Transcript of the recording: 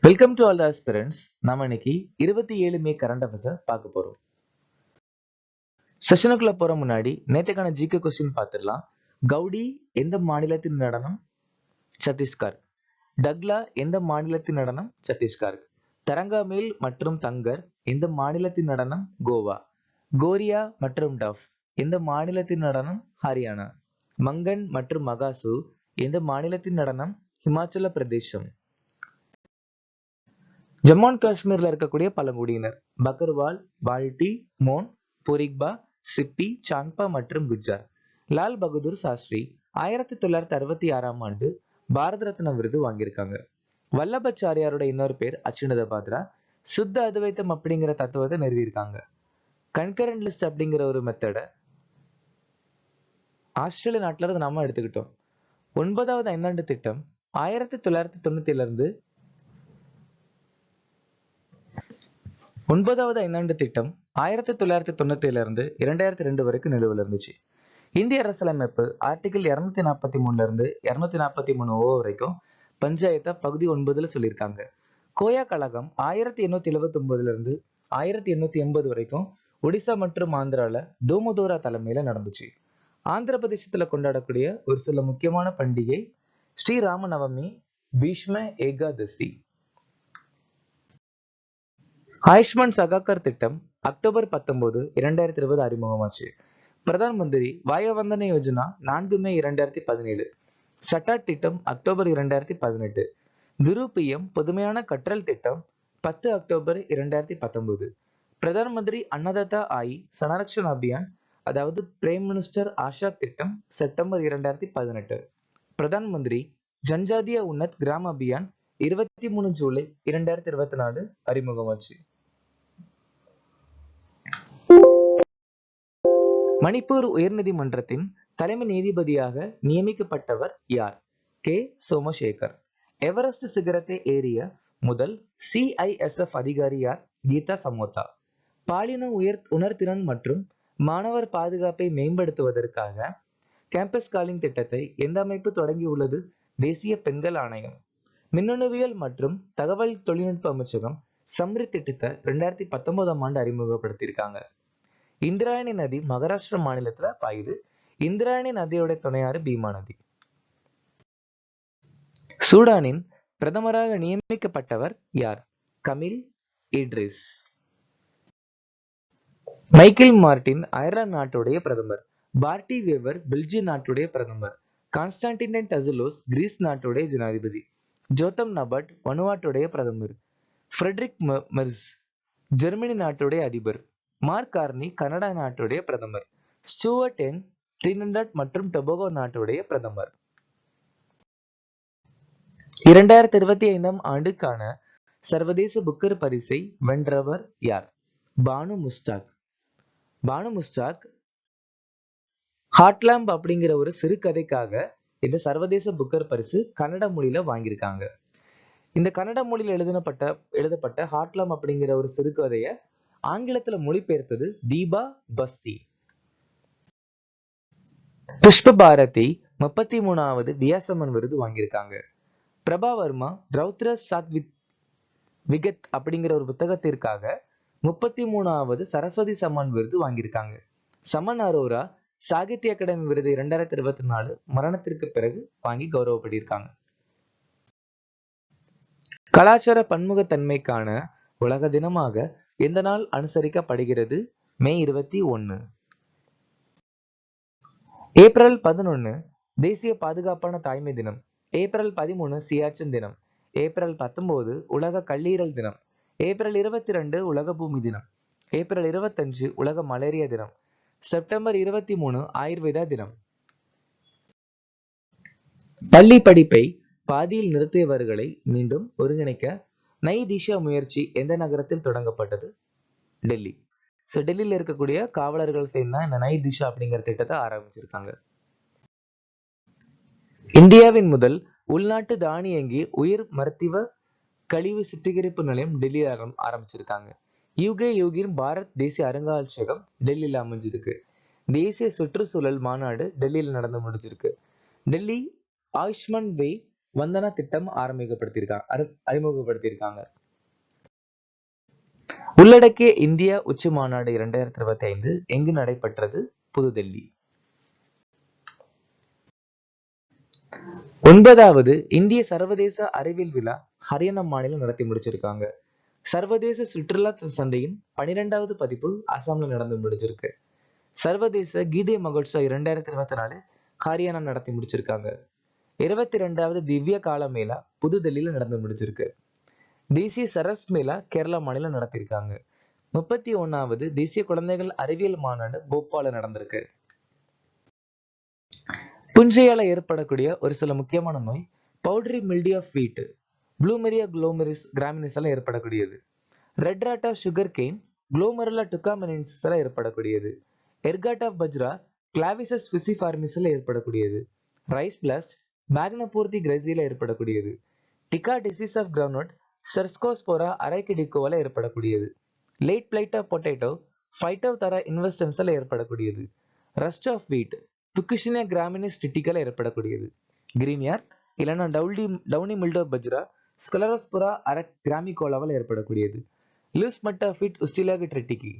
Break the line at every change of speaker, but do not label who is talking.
Welcome to all the aspirants. நம்ம இன்னைக்கு 27 மே current அஃபேர்ஸை பார்க்க போறோம். செஷனுக்குள்ள போற முன்னாடி நேற்றுக்கான ஜிகே கொஸ்டின் பார்த்துடலாம். கவுடி எந்த மாநிலத்தின் நடனம்? சத்தீஸ்கர். டக்லா எந்த மாநிலத்தின் நடனம்? சத்தீஸ்கர். தரங்காமேல் மற்றும் தங்கர் எந்த மாநிலத்தின் நடனம்? கோவா. கோரியா மற்றும் டஃப் எந்த மாநிலத்தின் நடனம்? ஹரியானா. மங்கன் மற்றும் மகாசு எந்த மாநிலத்தின் நடனம்? ஹிமாச்சல பிரதேசம். ஜம்மு அண்ட் காஷ்மீர்ல இருக்கக்கூடிய பழங்குடியினர் பக்கர்வால், பால்டி, மோன், பொரிக்பா, சிப்பி, சாங்பா மற்றும் குஜ்ஜார். லால் பகதூர் சாஸ்திரி 1966ஆம் ஆண்டு பாரத ரத்னா விருது வாங்கியிருக்காங்க. வல்லபாச்சாரியாரோட இன்னொரு பேர் அச்சுனத பாத்ரா. சுத்த அத்வைத்தம் அப்படிங்கிற தத்துவத்தை நிறுவியிருக்காங்க. கன்கரண்ட் லிஸ்ட் அப்படிங்கிற ஒரு மெத்தடை ஆஸ்திரேலிய நாட்டுல இருந்து நாம எடுத்துக்கிட்டோம். 9வது ஐந்தாண்டு திட்டம் 1997 இருந்து 2002 வரைக்கும் நிலுவையில் இருந்துச்சு. இந்திய அரசியலமைப்பு ஆர்டிகிள் 243 இருந்து 243 வரைக்கும் பஞ்சாயத்தை பகுதி 9ல சொல்லியிருக்காங்க. கோயா கழகம் 1879 இருந்து 1880 வரைக்கும் ஒடிசா மற்றும் ஆந்திரால தோமோதோரா தலைமையில நடந்துச்சு. ஆந்திர பிரதேசத்துல கொண்டாடக்கூடிய ஒரு சில முக்கியமான பண்டிகை ஸ்ரீராம நவமி, பீஷ்ம ஏகாதசி. ஆயுஷ்மான் சகாக்கர் திட்டம் அக்டோபர் 19, 2020 அறிமுகமாச்சு. பிரதான் மந்திரி வாயவந்தன யோஜனா 4 மே 2017. சட்டாட் திட்டம் அக்டோபர் 2018. குரு பிஎம் புதுமையான கற்றல் திட்டம் 10 அக்டோபர் 2019. பிரதான் மந்திரி அன்னதாதா ஆயி சனரக்ஷன் அபியான் அதாவது பிரைம் மினிஸ்டர் ஆஷா திட்டம் செப்டம்பர் 2018. பிரதான் மந்திரி ஜன்ஜாதிய உன்னத் கிராம் அபியான் 23 ஜூலை 2024 அறிமுகமாச்சு. மணிப்பூர் உயர்நீதிமன்றத்தின் தலைமை நீதிபதியாக நியமிக்கப்பட்டவர் யார்? கே. சோமசேகர். எவரெஸ்ட் சிகரத்தை ஏறிய முதல் CISF அதிகாரி யார்? கீதா சமோதா. பாலின உணர்திறன் மற்றும் மாணவர் பாதுகாப்பை மேம்படுத்துவதற்காக கேம்பஸ் காலிங் திட்டத்தை எந்த அமைப்பு தொடங்கியுள்ளது? தேசிய பெண்கள் ஆணையம். மின்னணுவியல் மற்றும் தகவல் தொழில்நுட்ப அமைச்சகம் சம்ரித் திட்டத்தை 2019ஆம் ஆண்டு அறிமுகப்படுத்தியிருக்காங்க. இந்திராயணி நதி மகாராஷ்டிரா மாநிலத்துல பாயுது. இந்திராயணி நதியோட துணையாறு பீமா நதி. சூடானின் பிரதமராக நியமிக்கப்பட்டவர் யார்? கமில் இட்ரிஸ். மைக்கேல் மார்டின் அயர்லாந்து நாட்டுடைய பிரதமர். பார்ட்டி வேவர் பெல்ஜியம் நாட்டுடைய பிரதமர். கான்ஸ்டான்டின் டசுலோஸ் கிரீஸ் நாட்டுடைய ஜனாதிபதி. ஜோத்தம் நபட் வனுவாட்டுடைய பிரதமர். ஃப்ரெட்ரிக் மெர்ஸ் ஜெர்மனி நாட்டுடைய அதிபர். மார்க் கார்னி கனடா நாட்டுடைய பிரதமர். ஸ்டூவர்ட் யங் டிரினிடாட் மற்றும் டொபாகோ நாட்டுடைய பிரதமர். 2025ஆம் ஆண்டுக்கான சர்வதேச புக்கர் பரிசை வென்றவர் யார்? பானு முஸ்டாக். பானு முஸ்டாக் ஹாட்லாம்ப் அப்படிங்கிற ஒரு சிறுகதைக்காக இந்த சர்வதேச புக்கர் பரிசு கன்னட மொழியில வாங்கியிருக்காங்க. இந்த கன்னட மொழியில எழுதப்பட்ட ஹாட்லாம் அப்படிங்கிற ஒரு சிறுகதைய ஆங்கிலத்துல மொழிபெயர்த்தது தீபா பஸ்தி. புஷ்ப பாரதி 33வது வியாசமன் விருது வாங்கியிருக்காங்க. பிரபா வர்மா ரௌத்ர விகத் அப்படிங்கிற ஒரு புத்தகத்திற்காக 33வது சரஸ்வதி சம்மான் விருது வாங்கியிருக்காங்க. சமன் அரோரா சாகித்ய அகாடமி விருது 2024 மரணத்திற்கு பிறகு வாங்கி கௌரவப்பட்டிருக்காங்க. கலாச்சார பன்முகத்தன்மைக்கான உலக தினமாக எந்த நாள் அனுசரிக்கப்படுகிறது? மே 21. ஏப்ரல் 11 தேசிய பாதுகாப்பான தாய்மை தினம். ஏப்ரல் 13 சியாச்சின் தினம். ஏப்ரல் 19 உலக கல்லீரல் தினம். ஏப்ரல் 22 உலக பூமி தினம். ஏப்ரல் 25 உலக மலேரியா தினம். செப்டம்பர் 23 ஆயுர்வேதா தினம். பள்ளி படிப்பை பாதியில் நிறுத்தியவர்களை மீண்டும் ஒருங்கிணைக்க நை திஷா முயற்சி எந்த நகரத்தில் தொடங்கப்பட்டது? டெல்லி. டெல்லியில இருக்கக்கூடிய காவலர்கள் சேர்ந்தா இந்த நை திஷா அப்படிங்கிற திட்டத்தை ஆரம்பிச்சிருக்காங்க. இந்தியாவின் முதல் உள்நாட்டு தானியங்கி உயிர் மருத்துவ கழிவு சுத்திகரிப்பு நிலையம் டெல்லியில ஆரம்பிச்சிருக்காங்க. யுகின் பாரத் தேசிய அருங்காட்சியகம் டெல்லியில அமைஞ்சிருக்கு. தேசிய சுற்றுச்சூழல் மாநாடு டெல்லியில நடந்து முடிஞ்சிருக்கு. டெல்லி ஆயுஷ்மான் வே வந்தனா திட்டம் அறிமுகப்படுத்தியிருக்காங்க. உள்ளடக்கிய இந்தியா உச்சி மாநாடு 2025 எங்கு நடைபெற்றது? புதுடெல்லி. 9வது இந்திய சர்வதேச அறிவியல் விழா ஹரியானா மாநிலம் நடத்தி முடிச்சிருக்காங்க. சர்வதேச சுற்றுலா சந்தையின் 12வது பதிப்பு அசாம்ல நடந்து முடிஞ்சிருக்கு. சர்வதேச கீதை மகோத்சவ் 2024 ஹரியானா நடத்தி முடிச்சிருக்காங்க. 22வது திவ்ய கால மேளா புதுடெல்லியில நடந்து முடிஞ்சிருக்கு. தேசிய சரஸ் மேளா கேரளா மாநிலம் நடத்திருக்காங்க. 31வது தேசிய குழந்தைகள் அறிவியல் மாநாடு போபால்ல நடந்திருக்கு. புஞ்சையால ஏற்படக்கூடிய ஒரு சில முக்கியமான நோய் powdery mildew of wheat, Blumeria கிராமினிஸால ஏற்படக்கூடியது. Red rot of sugar cane, Glomerella டுகாமினென்சிஸால ஏற்படக்கூடியது. எர்காட் ஆஃப் பஜ்ரா, கிளாவிசஸ் ஃபிசிஃபார்மிஸால ஏற்படக்கூடியது. ரைஸ் பிளாஸ்ட், மேக்னபூர்த்தி கிரைசில ஏற்படக்கூடியது. Tikka disease of groundnut, Cercospora அரைக்கிடிகோவால ஏற்படக்கூடியது. Late blight of potato, Phytophthora இன்வெஸ்டன்ஸால ஏற்படக்கூடியது. Rust of wheat, Puccinia graminis டிட்டிக்கால ஏற்படக்கூடியது. கிரீன்யார் இல்லைன்னா டவுனி மில்டோ பஜ்ரா, ஸ்கலரோஸ்போரா கிராமிகோலாவால் ஏற்படக்கூடியது. Loose smut of wheat Ustilago ட்ரெட்டிக்கி,